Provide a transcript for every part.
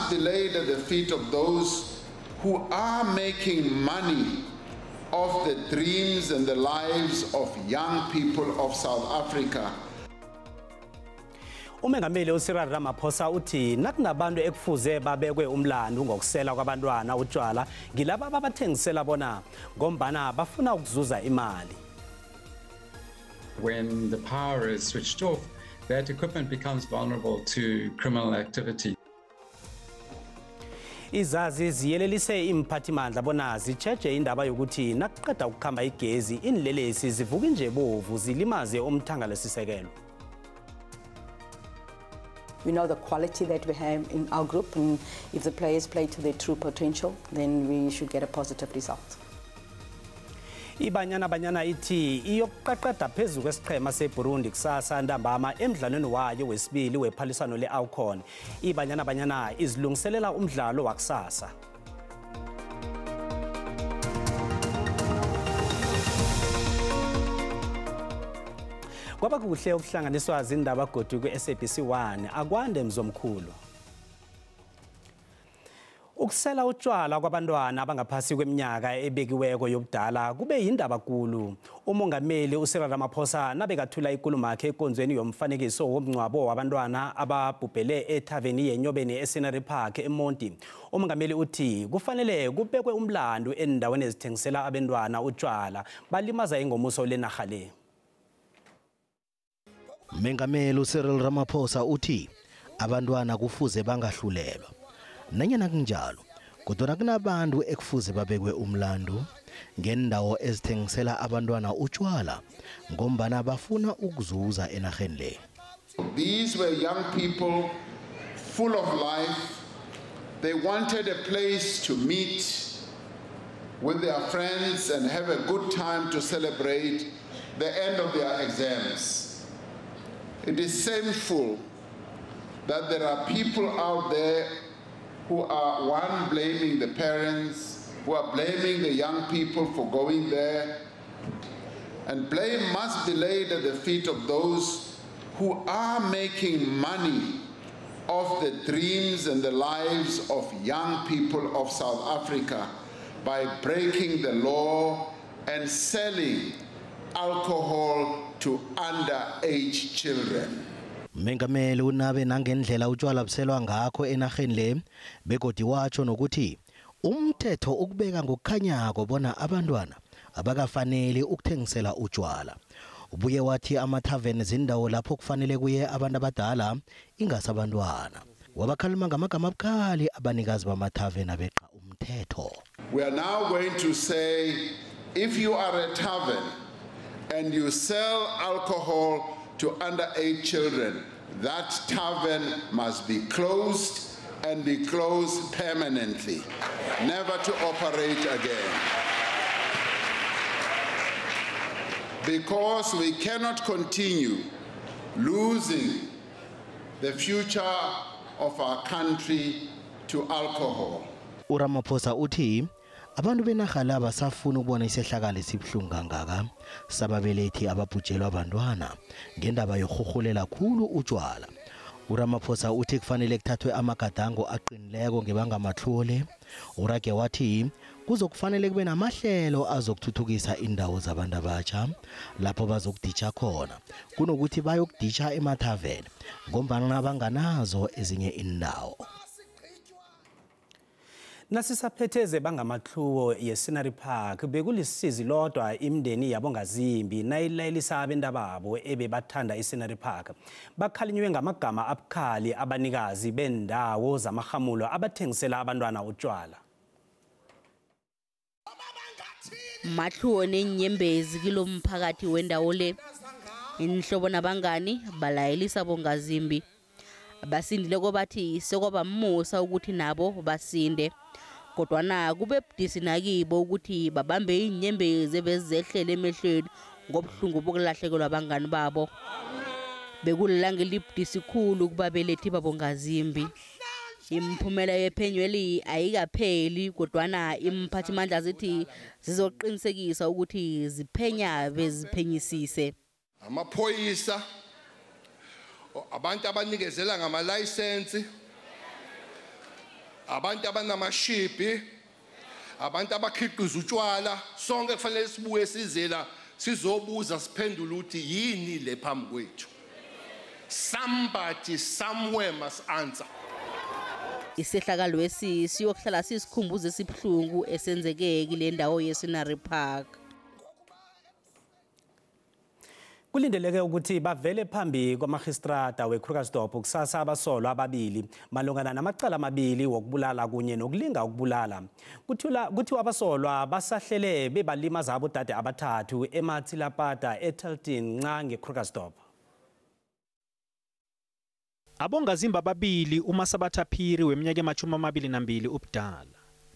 must be laid at the feet of those who are making money of the dreams and the lives of young people of South Africa. Umengameli uCyril Ramaphosa uthi nakunabantu ekufuze babekwe umlando ngokusela kwabantwana utshwala ngilaba abathengisela bona ngombana bafuna ukuzuza imali. When the power is switched off, that equipment becomes vulnerable to criminal activity. Izazi ziyelelise imphathimandla bona zitsheje indaba yokuthi nakuqeda ukukhamba igezi inlelesi zivuka nje bovu zilimaze umthangalesisekelo. We know the quality that we have in our group, and if the players play to their true potential, then we should get a positive result. Banyana iti iyokuqaqada phezulu kwesiqhema seBurundi kusasa ntambama emidlalweni wayo wesibili wephalisano le-AFCON. Banyana izilungiselela umdlalo wakusasa. Kwaba kuhle ukuhlanganiswa zindaba godu ku-SABC 1 akwande mzomkhulu. Ukusela utshwala kwabantwana abangaphasi kweminyaka ebekiweko yobudala kube yindaba nkulu. Umongameli uCyril Ramaphosa nabekathula inkulumo yakhe enkonzweni yomfanekiso womngcwabo wabantwana ababhubhele ethaveni yenyobeni eScenery Park eMonti. Umongameli uthi kufanele kubekwe umlando endaweni ezithengisela abantwana utshwala balimaza ingomuso lenarha le. Umengameli uCyril Ramaphosa uthi abantwana kufuze bangahlulelwa. Nanyana kunjalo kodwa kunabantu ekufuze babekwe umlando ngendawo ezithengisela abantwana utshwala ngombana bafuna ukuzuza enarheni le. These were young people full of life. They wanted a place to meet with their friends and have a good time to celebrate the end of their exams. It is shameful that there are people out there who are, one, blaming the parents, who are blaming the young people for going there. And blame must be laid at the feet of those who are making money of the dreams and the lives of young people of South Africa by breaking the law and selling alcohol to underage children. Umengameli unabe nangendlela utshwala buselwa ngakho enarheni le begodi watsho nokuthi umthetho ukubeka ngokukhanyako bona abantwana abakafanele ukuthengisela utshwala. Ubuye wathi amathaveni zindawo lapho kufanele kuye abantu abadala ingasabantwana. Wabakhalima ngamagama abukhali abanikazi bamathaveni abeqa umthetho. We are now going to say, if you are a tavern and you sell alcohol to underage children, that tavern must be closed and be closed permanently, never to operate again. Because we cannot continue losing the future of our country to alcohol. uRamaphosa uthi abantu benarha la basafuna ukubona isehlakalo esibuhlungu kangaka sababelethi ababhujelwa abantwana ngendaba yokuhuhulela khulu utshwala. uRamaphosa uthi kufanele kuthathwe amagadango aqinileko ngebanga amatlhuwo le. Urage wathi kuzokufanele kube namahlelo azokuthuthukisa indawo zabantu abatsha lapho bazokuditsha khona kunokuthi bayokuditsha emathaveni ngombana banganazo ezinye indawo. Nasisaphetheze bangamatlhuwo yeScenery Park bekulisizi lodwa imndeni yabongazimbi nayilayelisa abendababo ebebathanda iScenery Park. Bakhalinywe ngamagama abukhali abanikazi bendawo zamahamulo abathengisela abantwana utshwala. Amatlhuwo neenyembezi kilomphakathi wendawo le. Inhlobo nabangani balayelisa bongazimbi. Basindile kobathi sekwaba musa ukuthi nabo basinde. Kodwa na kube budisi nakibo ukuthi babambe inyembezi bezehlele emehlweni ngobhlungu bokulahlekelwa abangani babo. Bekulilanga elibudisi khulu kubabelethi babongazimbi. Imphumela yephenyweli ayikapheli kodwa na imphathimandla zithi zizoqinisekisa ukuthi ziphenya beziphenyisise. Amaphoyisa abantu abanikezela ngama license abantu abanamashipi, abantu abakhiqiza utshwala, sonke kufanele sibuye sizela sizobuza siphendula ukuthi yini le phambi kwethu. Somebody somewhere must answer. Isehlakalo lesi siyokuhlala sisikhumbuzo esibhlungu esenzeke kule ndawo yeScenery Park. Kulindeleke ukuthi bavele phambi kwamagistrata weKrugersdorp kusasa abasolwa ababili malungana namacala amabili wokubulala kunye nokulinga ukubulala. Kuthiwa abasolwa basahlele bebalimaza abodade abathathu eMathilapata eTelton nca ngeKrugersdorp. Abongazimba ababili uMasabathaphiri weminyaka ema-22 ubudala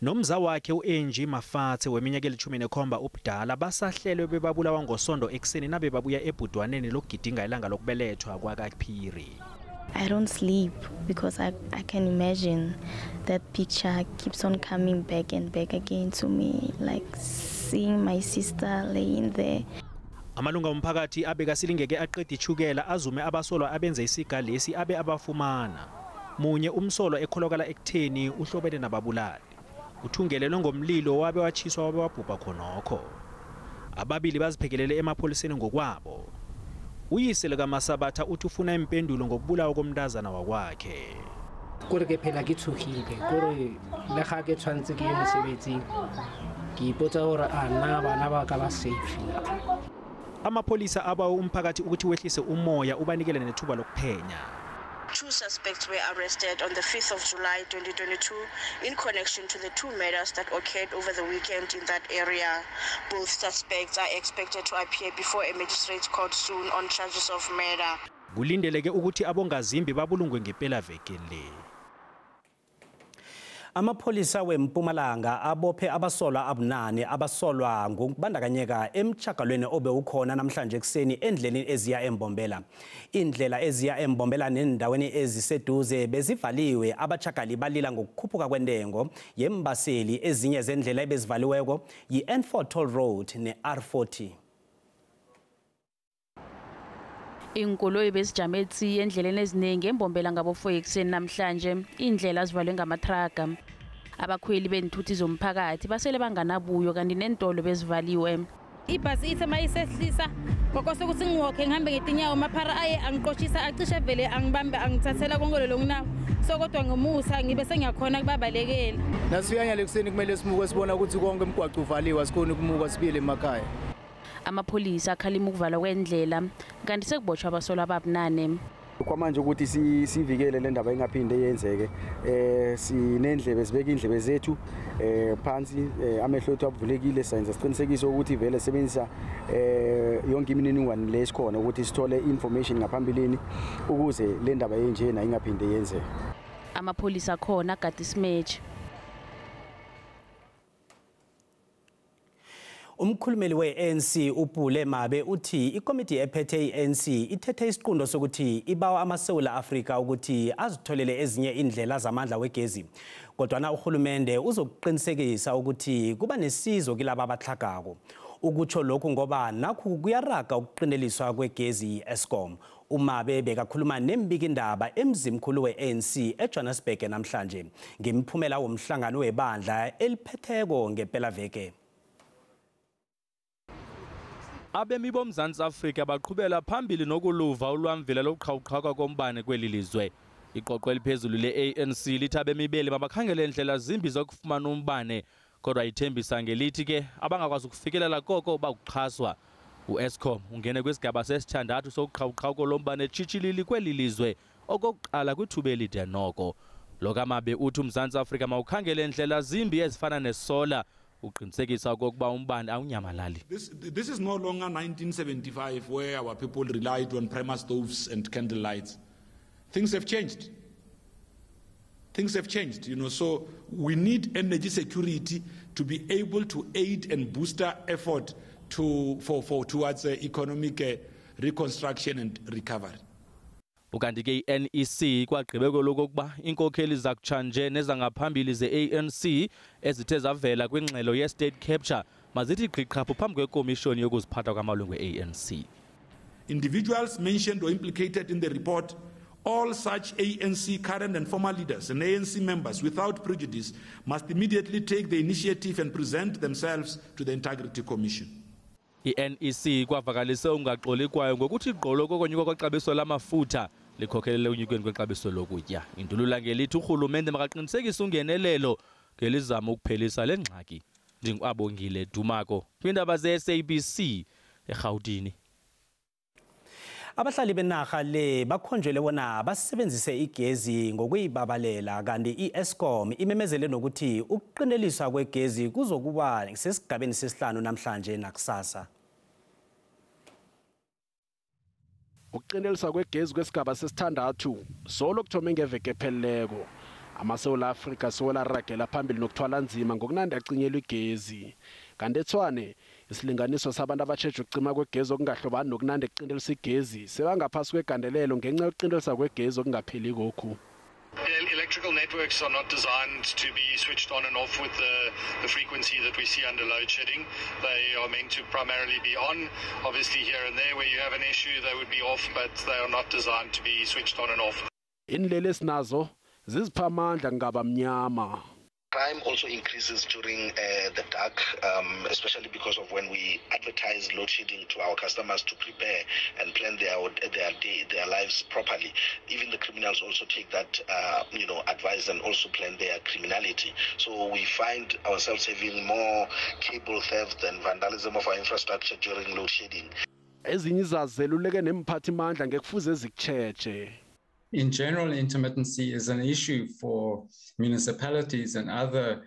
nomza wakhe uEnji Mafatse weminyaka eli-17 ubudala basahlelwe bebabulawa ngosonto ekseni nabe babuya ebhudwaneni lokugidinga ilanga lokubelethwa kwakaPhiri. I don't sleep because I can imagine that picture keeps on coming back and back again to me, like seeing my sister laying there. Amalunga omphakathi abeka silingeke aqeda ichukela azume abasolwa abenze isiga lesi abe abafumana. Munye umsolwa ekholokala ekutheni uhlobene nababulali. Uthungelelwe ngomlilo wabe watshiswa wabe wabhubha khonokho. Ababili baziphekelele emapholiseni ngokwabo. Uyise likaMasabatha uthi ufuna impendulo ngokubulawa komntazana wakwakhe. Kore ke phela ke tshogile kore le ga ke tshwantse ke mosebetsing ke ipotsa hore ana bana ba ka ba safe. Amapolisa abawo umphakathi ukuthi wehlise umoya ubanikele nethuba lokuphenya. Two suspects were arrested on the 5th of July 2022 in connection to the two murders that occurred over the weekend in that area. Both suspects are expected to appear before a magistrate's court soon on charges of murder. Kulindeleke ukuthi abongazimbi babulungwe ngempela veke le. Amapholisa weMpumalanga abophe abasolwa abunane abasolwa ngokubandakanyeka emtjhagalweni obe ukhona namhlanje ekseni endleleni eziya eMbombela. Indlela eziya eMbombela nendaweni eziseduze bezivaliwe abatjhagali balila ngokukhuphuka kwentengo yembaseli ezinye zendlela ebezivaliweko yi-N4 Toll Road ne-R40. Inkoloyi bezijame etsi endleleni eziningi eMbombela ngabo-4 ekseni namhlanje indlela zivalwe ngamatraga. Abakhweli benthuthi zomphakathi basele banganabuyo kanti nentolo bezivaliwe. Ibhasi ithi mayisehlisa ngokose ukuthi ngiwokhe ngihambe ngetinyawo maphara aye angiqoshisa acishe vele angibambe angithathela konke lo nginawo sokodwa ngomusa ngibe sengiyakhona kubabalekela. Nasiyanya lekuseni kumele simuke sibona ukuthi konke emgwaqo uvaliwe asikhona ukumuka sibile emakhaya. Amapholisa akhalima ukuvalwa kwendlela kanti sekubotshwa abasolwa ababunane. Kwamanje ukuthi sivikele le ndaba engaphinde yenzeke sinendlebe sibeka indlebe zethu phansi amehlo ethu avulekile senza siqinisekise ukuthi vele sebenzisa yonke imininingwane lesikhona ukuthi sithole information ngaphambilini ukuze le ndaba enjena ingaphinde yenzeke. Amapholisa khona agada isimeji. Umkhulumeli we-ANC uPule Mabe uthi ikomiti ephethe i-ANC ithethe isiqundo sokuthi ibawa amaSewula Afrika ukuthi azitholele ezinye indlela zamandla wegezi. Kodwa uhulumende uzokuqinisekisa ukuthi kuba nesizo kilabo abahlagako. Ukutsho lokhu ngoba nakho kuyaraga ukuqineliswa kwegezi Eskom. Umabe bekakhuluma nembikindaba emzimkhulu we-ANC eJohannesburg namhlanje ngemiphumela womhlangano webandla eliphetheko ngepelaveke. Abemi boMzantsi Afrika baqhubela phambili nokuluva ulwamvila lokuqhawuqhawuka kombane kweli lizwe. Iqoqo eliphezulu le-ANC lithi abemi beli mabakhangele indlela zimbi zokufumana umbane kodwa ithembisa ngelithi ke abangakwazi ukufikelela koko bakuxhaswa. U-Eskom ungene kwisigaba sesithandathu sokuqhawuqhawuko lombane tshitshilili kweli lizwe okokuqala kwithuba elide noko. Lokamabe uthi uMzantsi Afrika mawukhangele indlela zimbi ezifana nesola uqinisekisa okokuba umbane awunyamalali. This is no longer 1975 where our people relied on primer stoves and candle lights. Things have changed. Things have changed, so we need energy security to be able to aid and boost our effort towards economic reconstruction and recovery. Ukanti ke i-NEC kwagqibeko lokuba inkokheli zakutshanje nezangaphambili ze-ANC ezithe zavela kwingxelo ye-state capture mazithi gqiqhaphu phambi kwekomishoni yokuziphatha kwamalungu e-ANC. Individuals mentioned or implicated in the report All such ANC current and former leaders and ANC members, without prejudice, must immediately take the initiative and present themselves to the Integrity Commission. I-NEC kwavakalise ungaxoli kwayo ngokuthi igqolo kokonyuka kwexabiso lamafutha likhokhelele unyukweni kwexabiso lokutya. Indulula ngelithi urhulumente makaqinisekise ungenelelo ngelizama ukuphelisa le ngxaki. Ndingabongile Dumako kwindaba ze-SABC eGauteng. Abahlali benarha le bakhonjwele bona basebenzise igezi ngokuyibabalela kanti i-Eskom imemezele nokuthi ukuqineliswa kwegezi kuzokuba sesigabeni sesihlanu namhlanje nakusasa. Ukuqineliswa kwegezi kwesigaba sesithandathu solo kuthome ngeveke epheleleko. AmaSewula Afrikha sola ragela phambili nokuthwala nzima ngokunandi acinyelwa igezi. Kanti eTshwane isilinganiso sabantu abatshejwe ukucima kwegezi okungahlobani nokunandi ekuqindelisa igezi sebangaphasi kwegandelelo ngenxa yokuqindelisa kwegezi okungapheli kokhu. The electrical networks are not designed to be switched on and off with the frequency that we see under load shedding. They are meant to primarily be on. Obviously here and there where you have an issue they would be off, but they are not designed to be switched on and off. Inlele sinazo zizipha amandla ngaba mnyama. Crime also increases during the dark, especially because of when we advertise load shedding to our customers to prepare and plan their lives properly. Even the criminals also take that advice and also plan their criminality. So we find ourselves having more cable theft and vandalism of our infrastructure during load shedding. Ezinye izazeluleke nemphathimandla ngekufuze zikutsheje. In general, intermittency is an issue for municipalities and other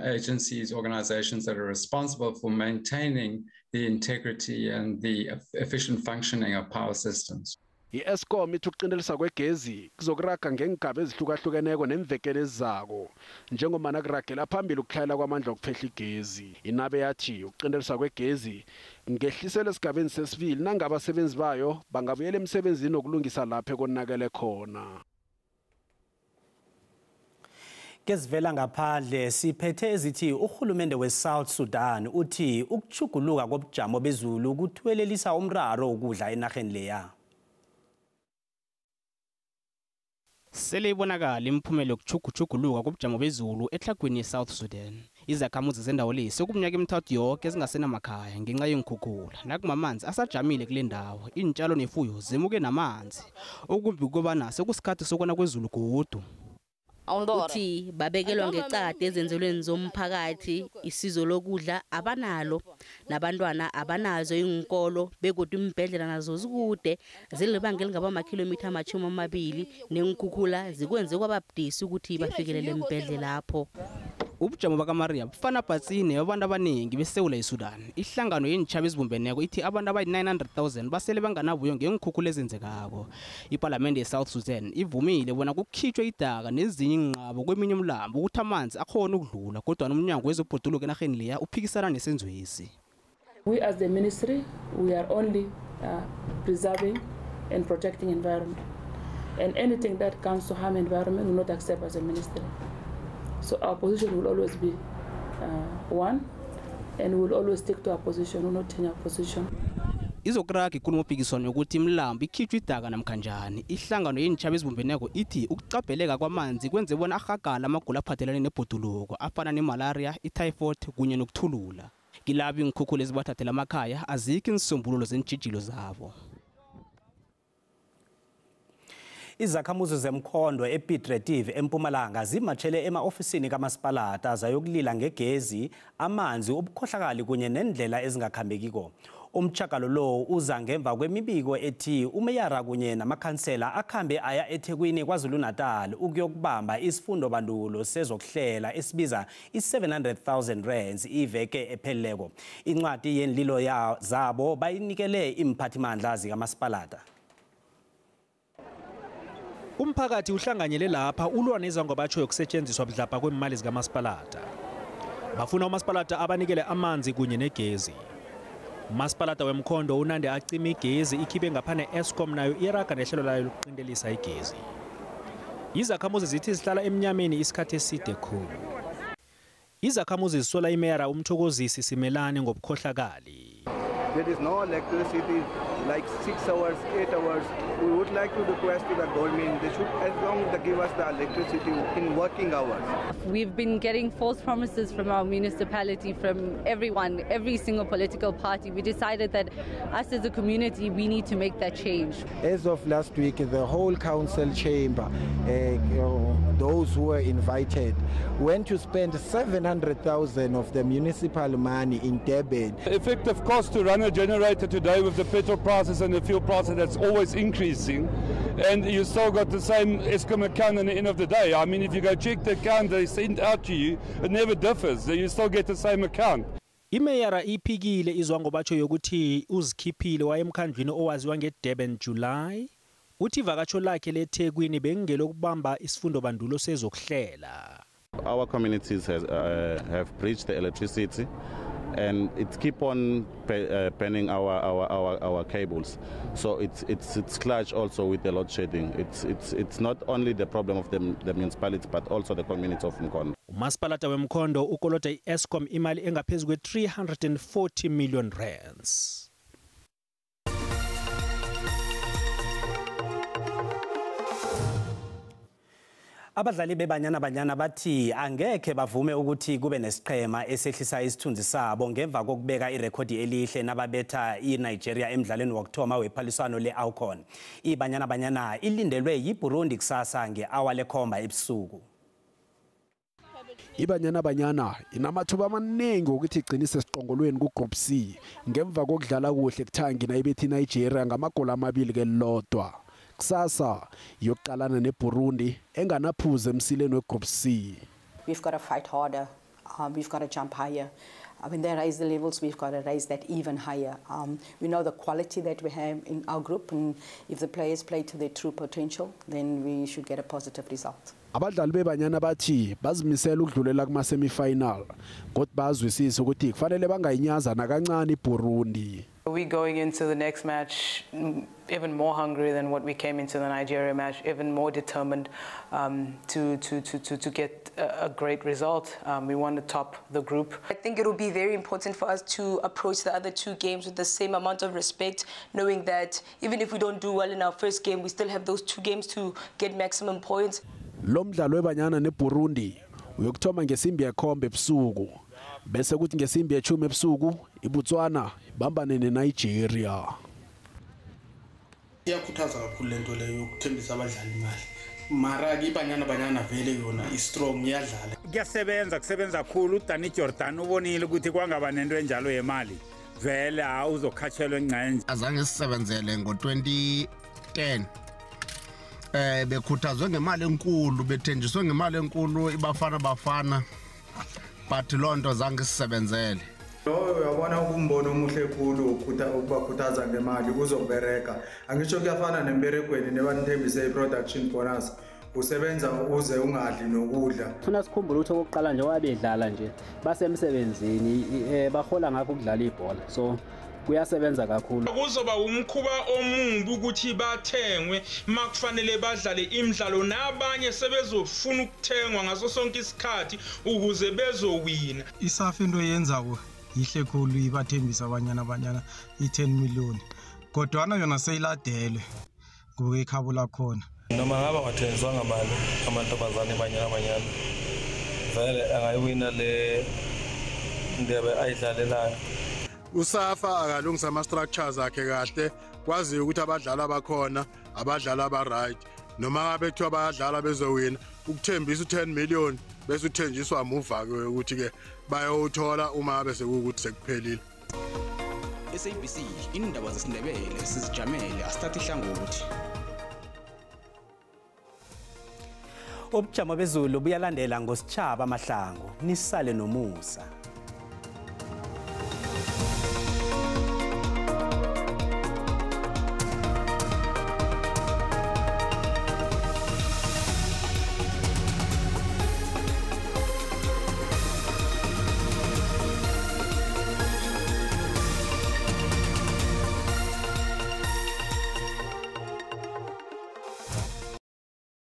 agencies, organizations that are responsible for maintaining the integrity and the efficient functioning of power systems. I-Eskom ithi ukuqindelisa kwegezi kuzokuraga ngengigaba ezihlukahlukeneko nemvekelo ezizako njengomana kuragela phambili ukuhlayela kwamandla okuphehla igezi. Inabe yathi ukuqindelisa kwegezi ngehlisele esigabeni sesibili nangabe abasebenzi bayo bangabuyela emsebenzini nokulungisa lapho ekonakele khona. Kezivela ngaphandle siphethe ezithi urhulumente weSouth Sudan uthi ukuchuguluka kobujamo bezulu kuthwelelisa umraro ukudla enarheni leya. Sele ibonakala imphumela yokuchuguluka kobujamo bezulu ehlagwini yeSouth Sudan. Izakhamuzi zendawo le sokumnyaka emithathu yonke ezingasenamakhaya ngenxa yenkhukhula. Nakumamanzi asajamile kule ndawo, intshalo nefuyo zimuke namanzi. Okumbi kobana sekusikhathi sokona kwezulu godu. Uthi babekelwa ngecade ezenzelweni zomphakathi isizo lokudla abanalo nabantwana abanazo inkolo begodu imbhedlela nazo zikude zilibanga elingaba amakhilomitha 20 nenkhukhula zikwenze kwababudisi ukuthi bafikelele embhedlela lapho. Ubujamo bakaMaria bufana phatsine abantu abaningi beSewula eSudan. Ihlangano yenitjhaba ezibumbeneko ithi abantu abayi-900,000 basele banganabuyo ngenkhukhula ezenzekako. Iparlamente yeSouth Sudan ivumile bona kukhitshwe idaka nezinye inqabo kweminye umlambo ukuthi amanzi akhona ukudlula kodwa nomnyango wezobhoduluko enarheni leya uphikisana nesenzwesi. We as the ministry, we are only preserving and protecting environment. And anything that comes to harm environment will not accept as a ministry. So our position will always be one, and we will always stick to our position, we will not change our position. Izokuraga ikhuluma uphikiswano yokuthi imlambo ikhitshwe idaka namkhanjani. Ihlangano yenitjhaba ezibumbeneko ithi ukucapheleka kwamanzi kwenze bona ahagala amagulo aphathelane nebhoduluko afana nemalaria, ityphoid kunye nokuthulula. Kilabo inkhukhula ezibathathela amakhaya azikho insombululo zentshijilo zabo. Izakhamuzi zemkhondo ePiet Retief eMpumalanga zimatshele ema-ofisini kamasipalata zayokulila ngegezi, amanzi, ubukhohlakali kunye nendlela ezingakhambekiko. Umtjhagalo lo uza ngemva kwemibiko ethi umeyara kunye namakhansela akhambe aya eThekwini KwaZulu-Natal ukuyokubamba isifundo bandulo sezokuhlela esibiza i-700,000 iveke epheleleko. Incwadi yenlilo zabo bayinikele imphathimandla zikamasipalata. Umphakathi uhlanganyele lapha ulwa nezango batsho yokusetshenziswa budlapha kwemali zikamasipalata. Bafuna umasipalata abanikele amanzi kunye negezi. Umasipalata wemkhondo unande acima igezi ikhibe ngaphana Eskom nayo iraga nehlelo layo lokuqindelisa igezi. Izakhamuzi zithi zihlala emnyameni isikhathi eside khulu. Izakhamuzi zisola imeyara umthokozisi Simelane ngobukhohlakali. There is no electricity like 6 hours, 8 hours. We would like to request to the government, they should as long as they give us the electricity in working hours. We've been getting false promises from our municipality, from everyone, every single political party. We decided that us as a community, we need to make that change. As of last week, the whole council chamber, those who were invited, went to spend 700,000 of the municipal money in Durban. Effective cost to run a generator today with the petrol prices and the fuel prices, that's always increasing. And you still got the same Eskom account at the end of the day. I mean, if you go check the account they send out to you, it never differs. You still get the same account. Imeyara iphikile izwango batsho yokuthi uzikhiphile wayemkhandlwini owaziwa ngeDurban July. Uthi ivakatsho lakhe leThekwini bengelokubamba isifundo bandulo sezokuhlela. Our communities have breached the electricity, and it keep on penning our cables. So it's clash also with the load shedding. It's not only the problem of the municipality but also the community of Mkhondo. Umasipalata weMkhondo ukolota iEskom imali engaphezulu kwe-340 million rands. Abadlali bebanyana bathi angekhe bavume ukuthi kube nesiqhema esehlisa isithunzi sabo ngemva kokubeka irekhodi elihle nababetha iNigeria emidlalweni wokuthoma wephaliswano le-AFCON. Ibanyana ilindelwe yiBurundi kusasa nge-hour lekhomba ebusuku. Ibanyana inamathuba amaningi ukuthi igcinise esiqongolweni ku-Group C ngemva kokudlala kuhle kuthangi nayibethi iNigeria ngamagoli 2 kelilodwa. Kusasa yokuqalana neBurundi enganaphuze emsileni weGroup C. We've got to fight harder. We've got to jump higher. When they raise the levels, we've got to raise that even higher. We know the quality that we have in our group, and if the players play to their true potential, then we should get a positive result. Abadlali bebanyana bathi bazimisela ukudlulela kuma semi-final kodwa bazwisisa ukuthi kufanele bangayinyaza nakancane iBurundi. We're going into the next match even more hungry than what we came into the Nigeria match, even more determined to get a great result. We want to top the group. I think it will be very important for us to approach the other 2 games with the same amount of respect, knowing that even if we don't do well in our first game, we still have those 2 games to get maximum points. Lo mdlalo webanyana neBurundi uyokuthoma ngesimbi yekhombe ebusuku bese kuthi ngesimbi ye10 ebusuku iBotswana ibambane neNigeria. Iyakhuthaza kakhulu lento leyo yokuthembisa abadlali imali. Mara ke ibanyana vele yona istrong iyadlala. Kusebenza kakhulu uDani Jordan ubonile ukuthi kwangaba nento enjalo yemali. Vele uzokhatshelwa engcenye. Azange sisebenzele ngo2010. Bekhuthazwe ngemali enkulu, bethenjiswe ngemali enkulu bafana but lonto zange sisebenzele. Uyabona ukumbono omuhle khulu ukubakhuthaza ngemali kuzobereka. Angisho kuyafana nemberekweni nebanithembise iproduction bonus. Usebenza uze ungadli nokudla. Funa sikhumbule ukuthi okokuqala nje wabedlala nje basemsebenzini bahola ngakho ukudlala ibhola. So kuyasebenza kakhulu. Kuzoba umkhuba omumbi ukuthi bathengwe makufanele badlale imidlalo nabanye sebezofuna ukuthengwa ngaso sonke isikhathi ukuze bezowina. Isafa into yenzako yihle khulu ibathembisa abanyana i10 million. Kodwa yona seyiladele ngoba ikhabo lakhona. Noma ngaba wathenjiswa ngamali amantombazane abanyana vele angayiwina le ndebe ayidlalelayo. Usafa akalungisa ama structures akhe kahle kwazi ukuthi abadlali abakhona abadlali abaright noma ngabe kuthiwa bayadlala bezowina ukuthembisa u10 million bese uthenjiswa amuva ke ukuthi ke bayothola uma bese ukuthi sekuphelile. SABC indaba zesiNdebele sizijamele asithatha ihlangothi. Ubujamo bezulu buyalandela ngositshaba amahlango nisale nomusa.